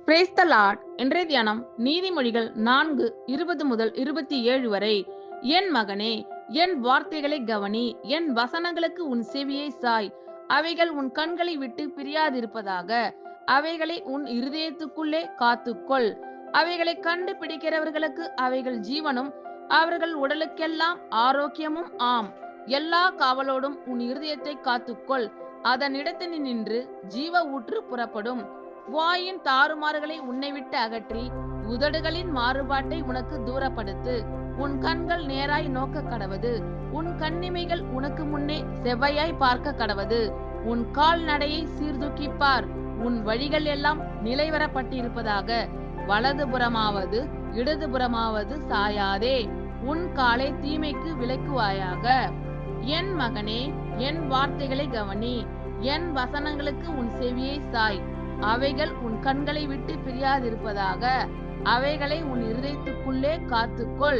Brace த Lord. இன்றைய தியானம் நீதிமொழிகள் 4:20-27 வரை. என் மகனே, என் வார்த்தைகளை கவனி, என் வசனங்களுக்கு உன் செவியை சாய். அவைகள் உன் கண்களை விட்டு பிரியாதிருப்பதாக. அவைகளை உன் இருதயத்துக்குள்ளே காத்துக்கொள். அவைகளை கண்டுபிடிக்கிறவர்களுக்கு அவைகள் ஜீவனும் அவர்கள் உடலுக்கெல்லாம் ஆரோக்கியமும் ஆம். எல்லா காவலோடும் உன் இருதயத்தை காத்துக்கொள். அதனிடத்தில் நின்று ஜீவ ஊற்று புறப்படும். வாயின் தாறுமாறுகளை உன்னை விட்டு அகற்றி உதடுகளின் மாறுபாட்டை உனக்கு தூரப்படுத்து. உன் கண்கள் நேராய் நோக்க கடவது, உன் கண்ணிமைகள் உனக்கு முன்னே செவ்வையாய் பார்க்க கடவது. உன் கால் நடையை சீர்தூக்கிப்பார். உன் வழிகள் எல்லாம் நிலைவரப்பட்டிருப்பதாக. வலதுபுறமாவது இடதுபுறமாவது சாயாதே. உன் காலை தீமைக்கு விலக்குவாயாக. என் மகனே, என் வார்த்தைகளை கவனி, என் வசனங்களுக்கு உன் செவியை சாய். அவைகள் உன் கண்களை விட்டு பிரியாதிருப்பதாக. அவைகளை உன் இருதயத்துக்குள்ளே காத்துக்கொள்.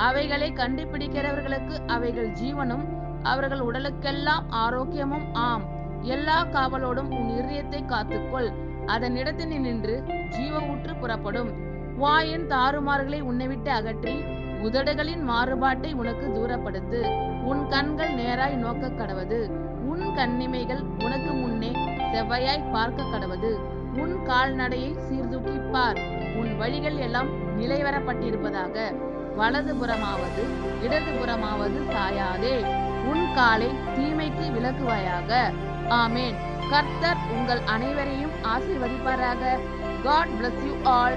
அவைகளை கண்டுபிடிக்கிறவர்களுக்கு அவைகள் ஜீவனும் அவர்கள் உடலுக்கெல்லாம் ஆரோக்கியமும் ஆம். எல்லா காவலோடும் உன் இருதயத்தை காத்துக்கொள். அதனிடத்தில் நின்று ஜீவ ஊற்று புறப்படும். வாயின் தாறுமாறுகளை உன்னை விட்டு அகற்றி உதடுகளின் மாறுபாட்டை உனக்கு தூரப்படுத்து. உன் கண்கள் நேராய் நோக்க கடவது, உன் கண்ணிமைகள் உனக்கு முன்னே செவ்வையாய் பார்க்க கடவது. உன் கால்நடையை சீர்தூக்கிப்பார். உன் வழிகள் எல்லாம் நிலைவரப்பட்டிருப்பதாக. வலதுபுறமாவது இடதுபுறமாவது சாயாதே. உன் காலை தீமைக்கு விலக்குவாயாக. ஆமேன். கர்த்தர் உங்கள் அனைவரையும் ஆசீர்வதிப்பாராக. God bless you all.